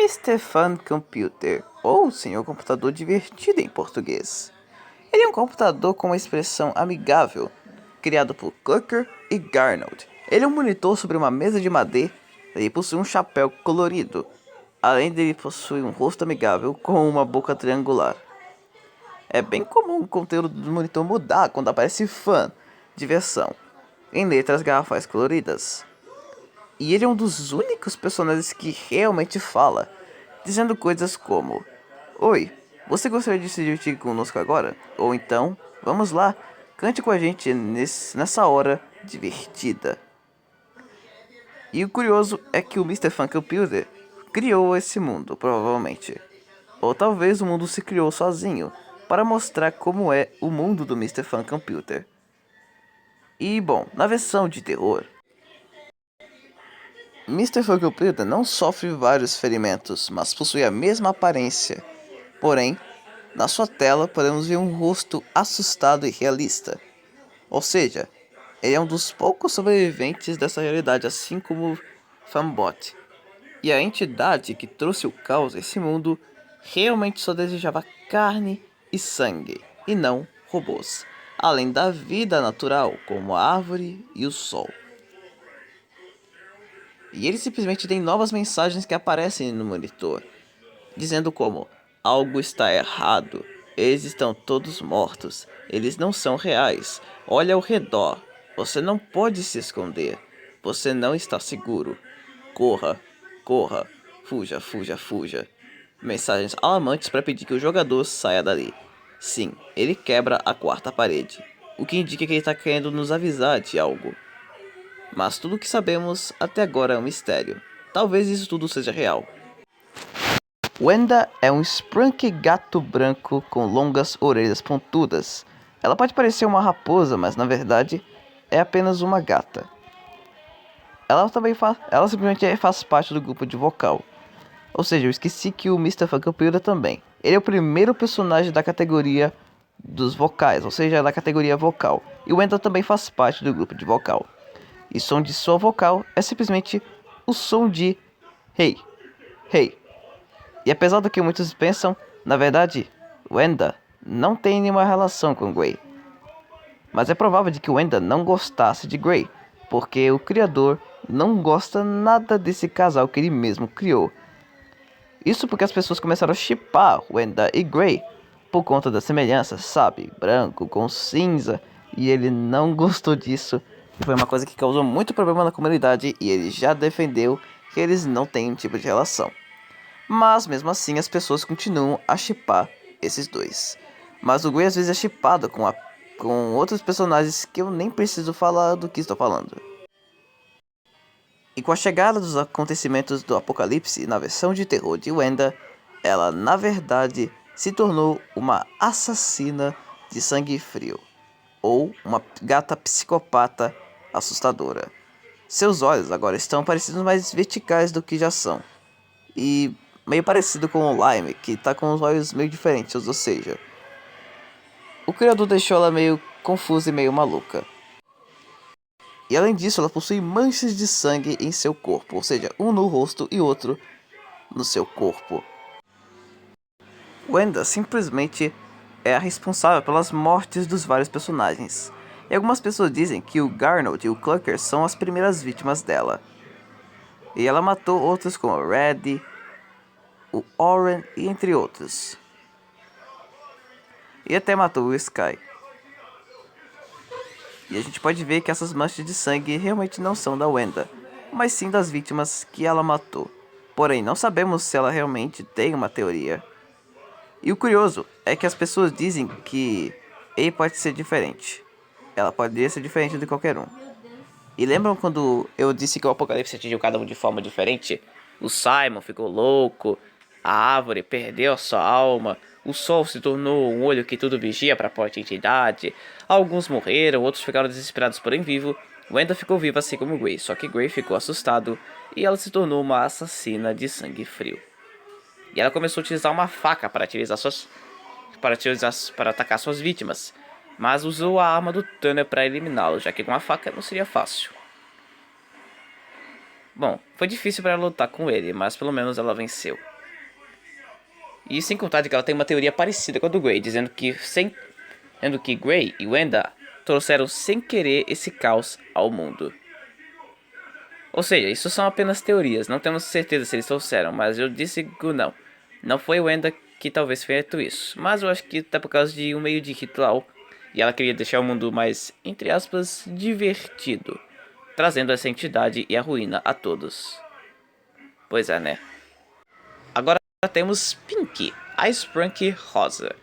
Mr. Fun Computer, ou Senhor Computador Divertido em português. Ele é um computador com uma expressão amigável, criado por Clucker e Garnold. Ele é um monitor sobre uma mesa de madeira e possui um chapéu colorido. Além dele, possui um rosto amigável com uma boca triangular. É bem comum o conteúdo do monitor mudar quando aparece fã, diversão, em letras garrafais coloridas. E ele é um dos únicos personagens que realmente fala, dizendo coisas como: Oi, você gostaria de se divertir conosco agora? Ou então, vamos lá, cante com a gente nessa hora divertida. E o curioso é que o Mr. Fun Computer criou esse mundo, provavelmente. Ou talvez o mundo se criou sozinho, para mostrar como é o mundo do Mr. Fun Computer. E bom, na versão de terror, Mr. Fun Computer não sofre vários ferimentos, mas possui a mesma aparência. Porém, na sua tela podemos ver um rosto assustado e realista. Ou seja, ele é um dos poucos sobreviventes dessa realidade, assim como Fanbot. E a entidade que trouxe o caos a esse mundo realmente só desejava carne e sangue, e não robôs, além da vida natural, como a árvore e o sol. E ele simplesmente tem novas mensagens que aparecem no monitor, dizendo como: algo está errado, eles estão todos mortos, eles não são reais, olha ao redor, você não pode se esconder, você não está seguro, corra, corra, fuja, fuja, fuja. Mensagens alarmantes para pedir que o jogador saia dali. Sim, ele quebra a quarta parede, o que indica que ele está querendo nos avisar de algo. Mas tudo o que sabemos até agora é um mistério. Talvez isso tudo seja real. Wenda é um Sprunk gato branco com longas orelhas pontudas. Ela pode parecer uma raposa, mas na verdade é apenas uma gata. Ela simplesmente faz parte do grupo de vocal. Ou seja, eu esqueci que o Mr. Funkampilda também. Ele é o primeiro personagem da categoria dos vocais, ou seja, da categoria vocal. E o Wenda também faz parte do grupo de vocal. E o som de sua vocal é simplesmente o som de Hey, Hey. E apesar do que muitos pensam, na verdade, Wenda não tem nenhuma relação com Gray. Mas é provável de que Wenda não gostasse de Gray, porque o criador não gosta nada desse casal que ele mesmo criou. Isso porque as pessoas começaram a shippar Wenda e Gray por conta da semelhança, sabe? Branco com cinza, e ele não gostou disso. Foi uma coisa que causou muito problema na comunidade e ele já defendeu que eles não têm um tipo de relação. Mas mesmo assim as pessoas continuam a shippar esses dois. Mas o Gray às vezes é shippado com outros personagens que eu nem preciso falar do que estou falando. E com a chegada dos acontecimentos do apocalipse na versão de terror de Wenda, ela na verdade se tornou uma assassina de sangue frio, ou uma gata psicopata assustadora. Seus olhos agora estão parecidos mais verticais do que já são, e meio parecido com o Lime, que tá com os olhos meio diferentes, ou seja, o criador deixou ela meio confusa e meio maluca. E além disso, ela possui manchas de sangue em seu corpo, ou seja, um no rosto e outro no seu corpo. Wenda simplesmente é a responsável pelas mortes dos vários personagens. E algumas pessoas dizem que o Garnold e o Clucker são as primeiras vítimas dela. E ela matou outros como o Red, o Oren e entre outros. E até matou o Sky. E a gente pode ver que essas manchas de sangue realmente não são da Wenda, mas sim das vítimas que ela matou. Porém, não sabemos se ela realmente tem uma teoria. E o curioso é que as pessoas dizem que ele pode ser diferente. Ela poderia ser diferente de qualquer um. E lembram quando eu disse que o apocalipse atingiu cada um de forma diferente? O Simon ficou louco, a árvore perdeu a sua alma, o sol se tornou um olho que tudo vigia para a própria entidade, alguns morreram, outros ficaram desesperados porém vivo. Wenda ficou viva assim como Gray, só que Gray ficou assustado e ela se tornou uma assassina de sangue frio. E ela começou a utilizar uma faca para atacar suas vítimas, mas usou a arma do Tanner para eliminá-lo, já que com a faca não seria fácil. Bom, foi difícil para ela lutar com ele, mas pelo menos ela venceu. E sem contar de que ela tem uma teoria parecida com a do Gray, dizendo que Gray e Wanda trouxeram sem querer esse caos ao mundo. Ou seja, isso são apenas teorias, não temos certeza se eles trouxeram, mas eu disse que não. Não foi Wanda que talvez feito isso, mas eu acho que tá por causa de um meio de ritual. E ela queria deixar o mundo mais, entre aspas, divertido, trazendo essa entidade e a ruína a todos. Pois é, né? Agora temos Pink, a Sprunk rosa.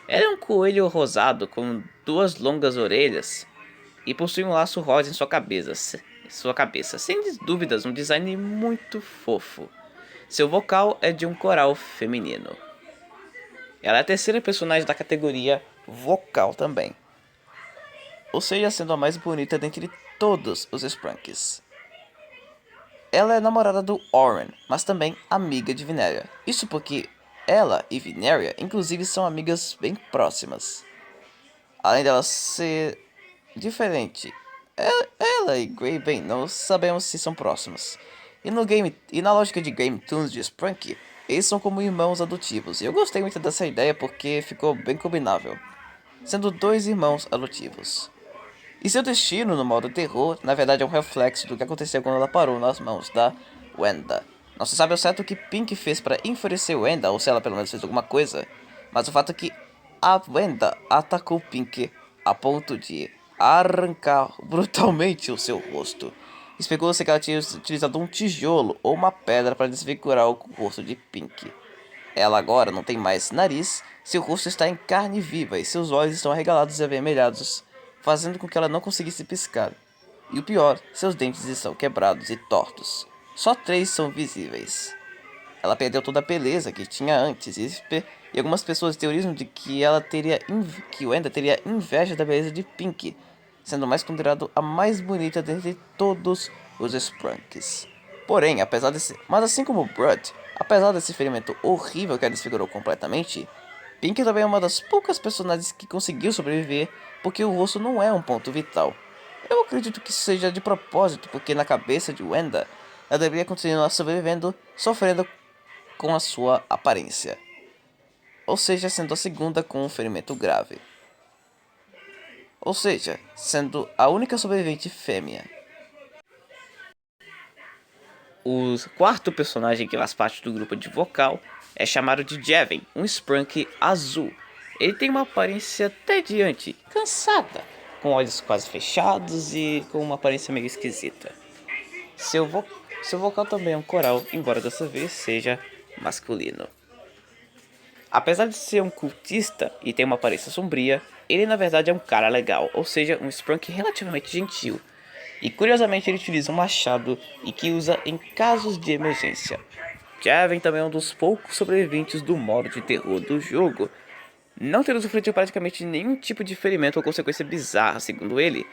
Ela é um coelho rosado com duas longas orelhas e possui um laço rosa em sua cabeça. Sem dúvidas, um design muito fofo. Seu vocal é de um coral feminino. Ela é a terceira personagem da categoria vocal também, ou seja, sendo a mais bonita dentre todos os Sprunks. Ela é namorada do Oren, mas também amiga de Vinéria. Isso porque ela e Vinéria, inclusive, são amigas bem próximas. Além dela ser diferente, ela e Gray, bem, não sabemos se são próximas. E na lógica de Game Toons de Sprunk, eles são como irmãos adotivos. E eu gostei muito dessa ideia porque ficou bem combinável, sendo dois irmãos adotivos. E seu destino no modo terror, na verdade, é um reflexo do que aconteceu quando ela parou nas mãos da Wanda. Não se sabe ao certo o que Pink fez para enfurecer Wanda, ou se ela pelo menos fez alguma coisa, mas o fato é que a Wanda atacou Pink a ponto de arrancar brutalmente o seu rosto. Especula-se que ela tinha utilizado um tijolo ou uma pedra para desfigurar o rosto de Pink. Ela agora não tem mais nariz, seu rosto está em carne viva e seus olhos estão arregalados e avermelhados, fazendo com que ela não conseguisse piscar. E o pior, seus dentes estão quebrados e tortos. Só 3 são visíveis. Ela perdeu toda a beleza que tinha antes e algumas pessoas teorizam de que que Wanda teria inveja da beleza de Pink, sendo mais considerado a mais bonita dentre todos os Sprunks. Porém, mas assim como Blood, apesar desse ferimento horrível que a desfigurou completamente, Pink também é uma das poucas personagens que conseguiu sobreviver porque o rosto não é um ponto vital. Eu acredito que isso seja de propósito, porque na cabeça de Wanda, ela deveria continuar sobrevivendo, sofrendo com a sua aparência. Ou seja, sendo a segunda com um ferimento grave. Ou seja, sendo a única sobrevivente fêmea. O quarto personagem que faz parte do grupo de vocal é chamado de Javen, um Sprunk azul. Ele tem uma aparência tediante, cansada, com olhos quase fechados e com uma aparência meio esquisita. Seu vocal também é um coral, embora dessa vez seja masculino. Apesar de ser um cultista e ter uma aparência sombria, ele na verdade é um cara legal, ou seja, um Sprunk relativamente gentil. E curiosamente ele utiliza um machado e que usa em casos de emergência. Javen também é um dos poucos sobreviventes do modo de terror do jogo, não tendo sofrido praticamente nenhum tipo de ferimento ou consequência bizarra, segundo ele.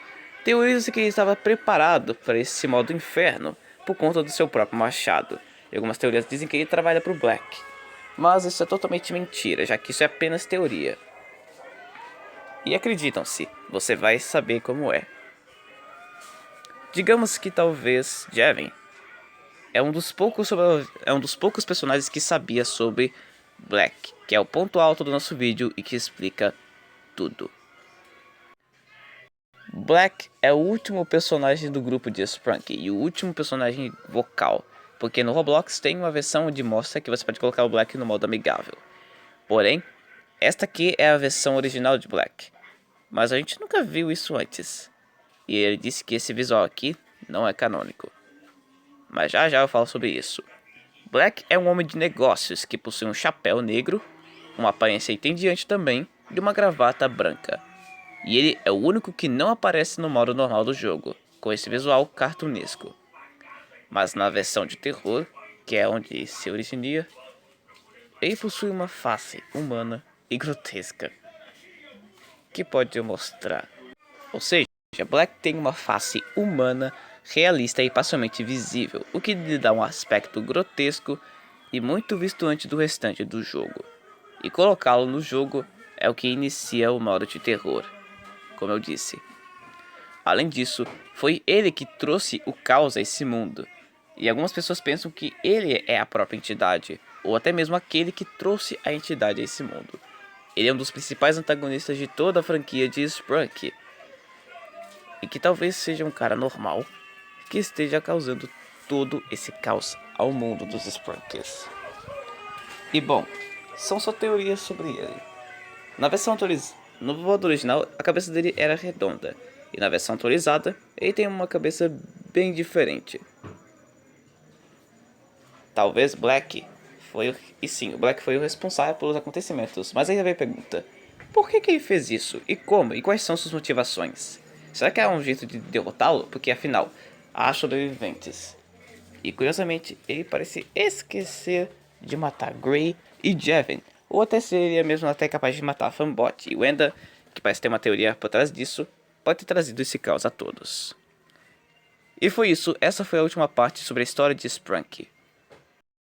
Teoriza-se que ele estava preparado para esse modo inferno por conta do seu próprio machado. E algumas teorias dizem que ele trabalha para o Black. Mas isso é totalmente mentira, já que isso é apenas teoria. E acreditam-se, você vai saber como é. Digamos que talvez Javen é um dos poucos personagens que sabia sobre Black, que é o ponto alto do nosso vídeo e que explica tudo. Black é o último personagem do grupo de Sprunk e o último personagem vocal, porque no Roblox tem uma versão onde mostra que você pode colocar o Black no modo amigável. Porém, esta aqui é a versão original de Black, mas a gente nunca viu isso antes. E ele disse que esse visual aqui não é canônico. Mas já eu falo sobre isso. Black é um homem de negócios que possui um chapéu negro, uma aparência entediante também e uma gravata branca. E ele é o único que não aparece no modo normal do jogo, com esse visual cartunesco. Mas na versão de terror, que é onde se originia, ele possui uma face humana e grotesca, que pode mostrar. Ou seja, Black tem uma face humana, realista e parcialmente visível, o que lhe dá um aspecto grotesco e muito distante do restante do jogo. E colocá-lo no jogo é o que inicia o modo de terror, como eu disse. Além disso, foi ele que trouxe o caos a esse mundo, E algumas pessoas pensam que ele é a própria entidade, ou até mesmo aquele que trouxe a entidade a esse mundo. Ele é um dos principais antagonistas de toda a franquia de Sprunk, e que talvez seja um cara normal que esteja causando todo esse caos ao mundo dos Sprunks. E bom, são só teorias sobre ele. Na versão no modo original, a cabeça dele era redonda, e na versão atualizada, ele tem uma cabeça bem diferente. Talvez Black foi o... E sim, o Black foi o responsável pelos acontecimentos, mas aí vem a pergunta: por que ele fez isso? E como? E quais são suas motivações? Será que há um jeito de derrotá-lo? Porque afinal, há sobreviventes. E curiosamente, ele parece esquecer de matar Gray e Jevin, ou até seria mesmo até capaz de matar Fanbot. E Wenda, que parece ter uma teoria por trás disso, pode ter trazido esse caos a todos. E foi isso, essa foi a última parte sobre a história de Sprunk.